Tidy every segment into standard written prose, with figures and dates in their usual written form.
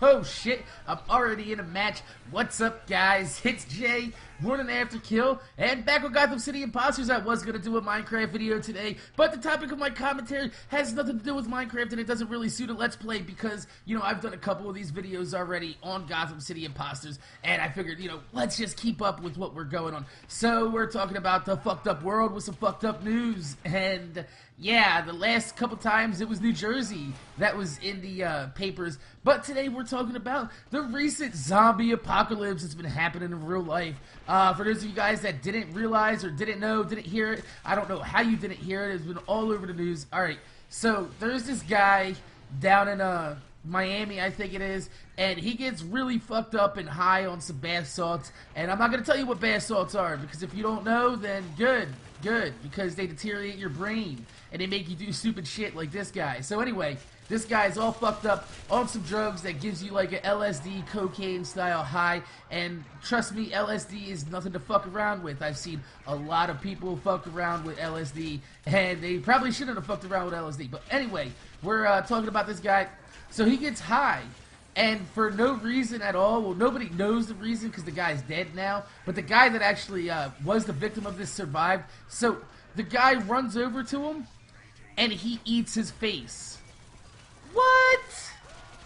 Oh shit, I'm already in a match. What's up, guys? It's Jay, Morning After Kill, and back with Gotham City Imposters. I was going to do a Minecraft video today, but the topic of my commentary has nothing to do with Minecraft, and it doesn't really suit a Let's Play because, I've done a couple of these videos already on Gotham City Imposters, and I figured, let's just keep up with what we're going on. So, we're talking about the fucked up world with some fucked up news, and yeah, the last couple times it was New Jersey that was in the papers, but today we're talking about the recent zombie apocalypse that's been happening in real life. For those of you guys that didn't realize or didn't know, didn't hear it, I don't know how you didn't hear it. It's been all over the news. Alright, so there's this guy down in Miami, I think it is, and he gets really fucked up and high on some bath salts, and I'm not going to tell you what bath salts are, because if you don't know, then good, because they deteriorate your brain, and they make you do stupid shit like this guy. So anyway, this guy's all fucked up on some drugs that gives you like a LSD, cocaine style high, and trust me, LSD is nothing to fuck around with. I've seen a lot of people fuck around with LSD, and they probably shouldn't have fucked around with LSD. But anyway, we're talking about this guy. So he gets high, and for no reason at all, well, nobody knows the reason because the guy's dead now, but the guy that actually was the victim of this survived. So the guy runs over to him, and he eats his face. What?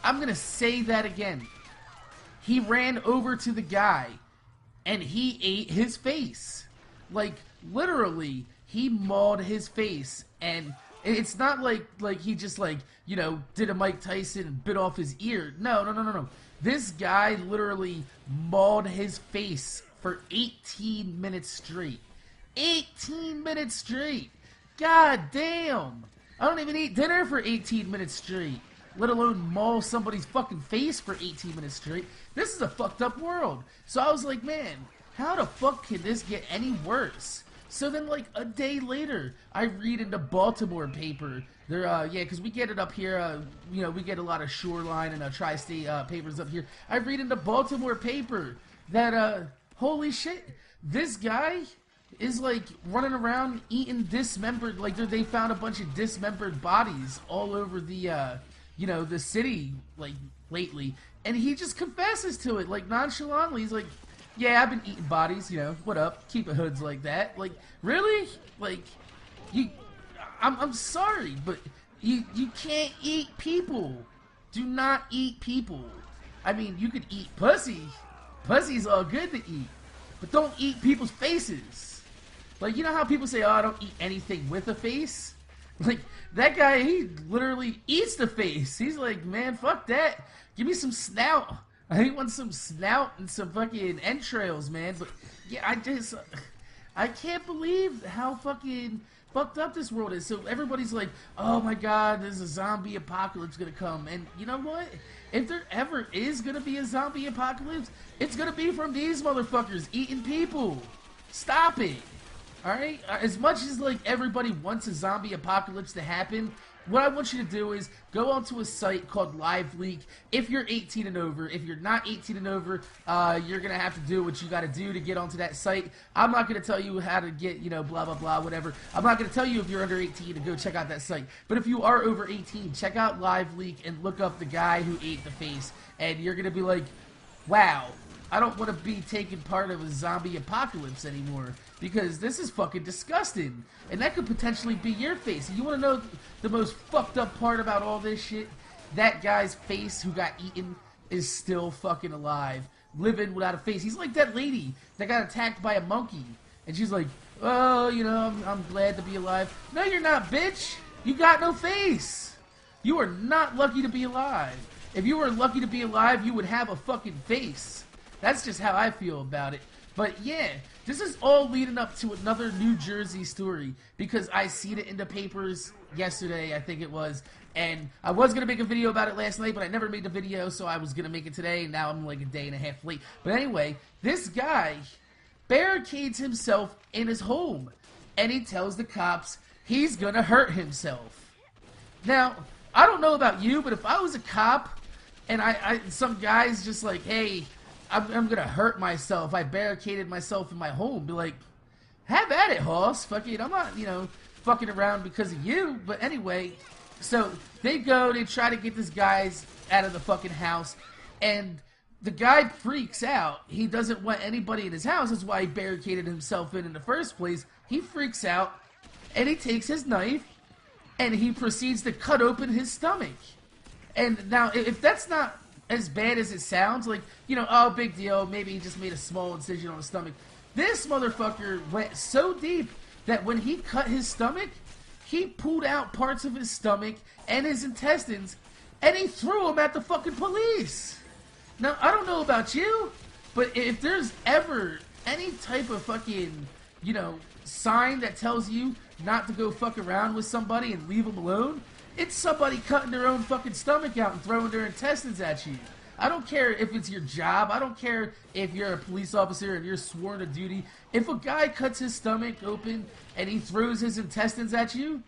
I'm gonna say that again. He ran over to the guy, and he ate his face. Like, literally, he mauled his face, and it's not like he just did a Mike Tyson and bit off his ear. No. This guy literally mauled his face for 18 minutes straight. 18 minutes straight. God damn. I don't even eat dinner for 18 minutes straight, let alone maul somebody's fucking face for 18 minutes straight. This is a fucked up world. So I was like, man, how the fuck can this get any worse? So then, like, a day later, I read in the Baltimore paper. They're, because we get it up here, we get a lot of Shoreline and Tri-State papers up here. I read in the Baltimore paper that, holy shit, this guy is, like, running around eating dismembered, like, they found a bunch of dismembered bodies all over the, the city, like, lately. And he just confesses to it, like, nonchalantly. He's like, yeah, I've been eating bodies, what up? Keep it hoods like that. Like, really? Like, I'm sorry, but you can't eat people. Do not eat people. I mean, you could eat pussy. Pussy's all good to eat. But don't eat people's faces. Like, you know how people say, oh, I don't eat anything with a face? Like, that guy, he literally eats the face. He's like, man, fuck that. Give me some snout. I want some snout and some fucking entrails, man. But yeah, I can't believe how fucking fucked up this world is. So everybody's like, oh my god, there's a zombie apocalypse gonna come. And you know what? If there ever is gonna be a zombie apocalypse, it's gonna be from these motherfuckers eating people. Stop it. Alright? As much as like everybody wants a zombie apocalypse to happen, what I want you to do is go onto a site called LiveLeak if you're 18 and over. If you're not 18 and over, you're going to have to do what you got to do to get onto that site. I'm not going to tell you how to get, blah, blah, blah, whatever. I'm not going to tell you if you're under 18 to go check out that site. But if you are over 18, check out LiveLeak and look up the guy who ate the face. And you're going to be like, wow, I don't want to be taking part of a zombie apocalypse anymore because this is fucking disgusting. And that could potentially be your face. And you want to know the most fucked up part about all this shit? That guy's face who got eaten is still fucking alive, living without a face. He's like that lady that got attacked by a monkey. And she's like, oh, I'm glad to be alive. No, you're not, bitch. You got no face. You are not lucky to be alive. If you were lucky to be alive, you would have a fucking face. That's just how I feel about it. But yeah, this is all leading up to another New Jersey story because I seen it in the papers yesterday, I think it was, and I was going to make a video about it last night, but I never made the video, so I was going to make it today, and now I'm like a day and a half late. But anyway, this guy barricades himself in his home, and he tells the cops he's going to hurt himself. Now, I don't know about you, but if I was a cop, and some guy's just like, hey, I'm gonna hurt myself. I barricaded myself in my home. Be like, have at it, hoss. Fuck it. I'm not, fucking around because of you. But anyway, so they try to get this guy out of the fucking house. And the guy freaks out. He doesn't want anybody in his house. That's why he barricaded himself in the first place. He freaks out, and he takes his knife, and he proceeds to cut open his stomach. And now, if that's not as bad as it sounds, like, you know, oh, big deal, maybe he just made a small incision on his stomach. This motherfucker went so deep that when he cut his stomach, he pulled out parts of his stomach and his intestines, and he threw them at the fucking police. Now, I don't know about you, but if there's ever any type of fucking, you know, sign that tells you not to go fuck around with somebody and leave them alone, it's somebody cutting their own fucking stomach out and throwing their intestines at you. I don't care if it's your job. I don't care if you're a police officer and you're sworn to duty. If a guy cuts his stomach open and he throws his intestines at you,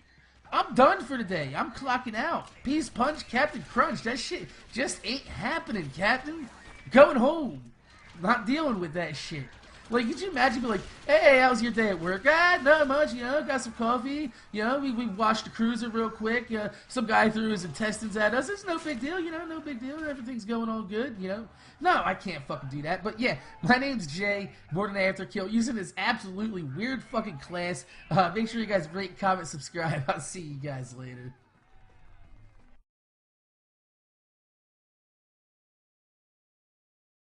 I'm done for the day. I'm clocking out. Peace punch, Captain Crunch. That shit just ain't happening, Captain. Going home. Not dealing with that shit. Like, could you imagine being like, hey, how's your day at work? Ah, not much, you know, got some coffee. You know, we washed the cruiser real quick. Some guy threw his intestines at us. It's no big deal, you know, no big deal. Everything's going all good, you know. No, I can't fucking do that. But yeah, my name's Jay, More Than After Kill, using this absolutely weird fucking class. Make sure you guys rate, comment, subscribe. I'll see you guys later.